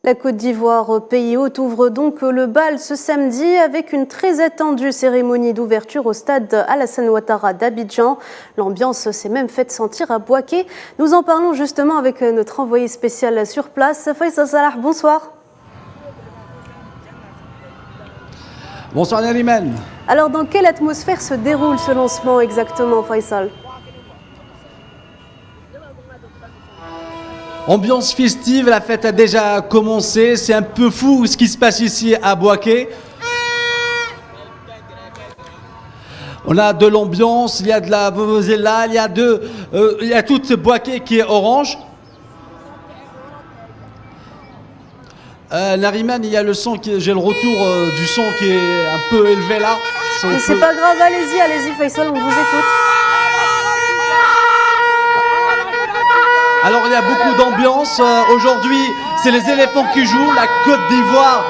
La Côte d'Ivoire, pays hôte, ouvre donc le bal ce samedi avec une très attendue cérémonie d'ouverture au stade Alassane Ouattara d'Abidjan. L'ambiance s'est même faite sentir à Bouaké. Nous en parlons justement avec notre envoyé spécial sur place, Faisal Salah. Bonsoir. Bonsoir Naliman. Alors dans quelle atmosphère se déroule ce lancement exactement, Faisal ? Ambiance festive, la fête a déjà commencé. C'est un peu fou ce qui se passe ici à Bouaké. On a de l'ambiance, il y a de la vuvuzela, il y a toute Bouaké qui est orange. Nariman, il y a le son, j'ai le retour du son qui est un peu élevé là. C'est pas grave, allez-y Faisal, on vous écoute. Alors il y a beaucoup d'ambiance. Aujourd'hui, c'est les éléphants qui jouent. La Côte d'Ivoire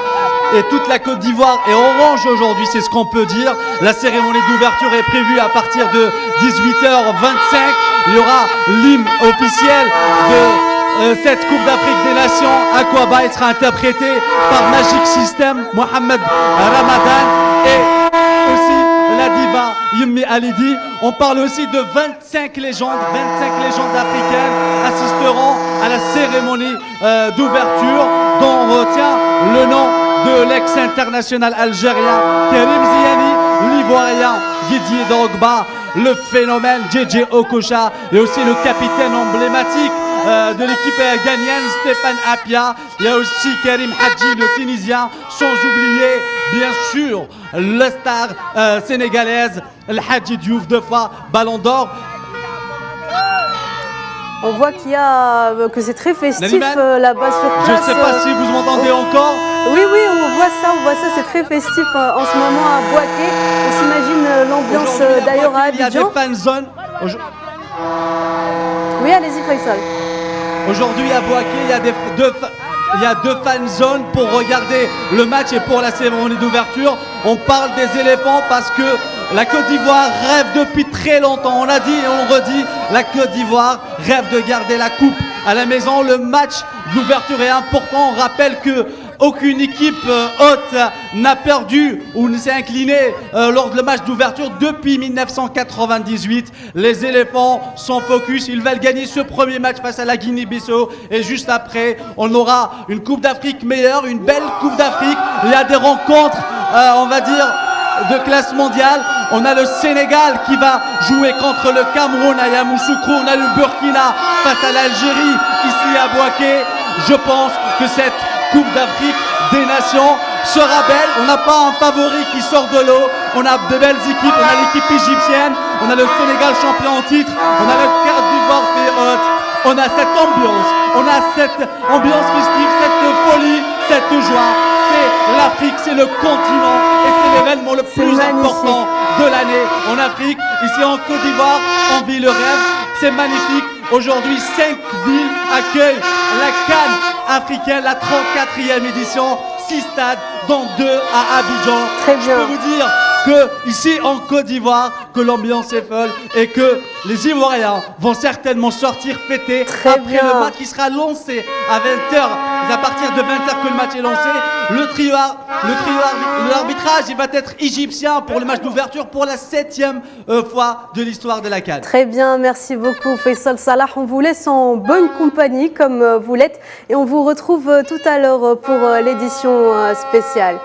et toute la Côte d'Ivoire est orange aujourd'hui, c'est ce qu'on peut dire. La cérémonie d'ouverture est prévue à partir de 18h25. Il y aura l'hymne officiel de cette Coupe d'Afrique des Nations. Aquaba, il sera interprété par Magic System, Mohamed Ramadan et aussi la diva Yemi Alidi. On parle aussi de 25 légendes africaines assisteront à la cérémonie d'ouverture dont on retient le nom de l'ex-international algérien Karim Ziani, l'ivoirien Didier Drogba, le phénomène JJ Okocha et aussi le capitaine emblématique de l'équipe ghanéenne Stéphane Apia. Il y a aussi Karim Hadji, le Tunisien, sans oublier bien sûr la star sénégalaise El Hadji Diouf, 2 fois Ballon d'Or. On voit que c'est très festif là-bas sur place. Je ne sais pas si vous m'entendez encore. Oui, on voit ça, c'est très festif en ce moment à Bouaké. On s'imagine l'ambiance d'ailleurs à Abidjan. Il y a des fan zones. Oui, allez-y Faisal. Aujourd'hui à Bouaké, il y a deux fan zones pour regarder le match et pour la cérémonie d'ouverture. On parle des éléphants parce que la Côte d'Ivoire rêve depuis très longtemps. On l'a dit et on le redit, la Côte d'Ivoire rêve de garder la coupe à la maison. Le match d'ouverture est important. On rappelle que aucune équipe haute n'a perdu ou ne s'est inclinée lors de le match d'ouverture depuis 1998. Les éléphants sont focus. Ils veulent gagner ce premier match face à la Guinée-Bissau. Et juste après, on aura une Coupe d'Afrique meilleure, une belle Coupe d'Afrique. Il y a des rencontres, on va dire, de classe mondiale. On a le Sénégal qui va jouer contre le Cameroun à Yamoussoukro. On a le Burkina face à l'Algérie ici à Bouaké. Je pense que cette Coupe d'Afrique des Nations sera belle. On n'a pas un favori qui sort de l'eau. On a de belles équipes. On a l'équipe égyptienne. On a le Sénégal champion en titre. On a le Côte d'Ivoire pays hôte. On a cette ambiance. On a cette ambiance festive, cette folie, cette joie. C'est l'Afrique, c'est le continent et c'est l'événement le plus important de l'année en Afrique. Ici en Côte d'Ivoire, on vit le rêve. C'est magnifique. Aujourd'hui, 5 villes accueillent la CAN africaine, la 34e édition. 6 stades, dont 2 à Abidjan. Très bien. Je peux vous dire que ici en Côte d'Ivoire, que l'ambiance est folle et que les Ivoiriens vont certainement sortir fêter après le match qui sera lancé à 20h. À partir de 20h que le match est lancé, l'arbitrage il va être égyptien pour le match d'ouverture pour la 7e fois de l'histoire de la CAN. Très bien, merci beaucoup Faisal Salah. On vous laisse en bonne compagnie comme vous l'êtes et on vous retrouve tout à l'heure pour l'édition spéciale.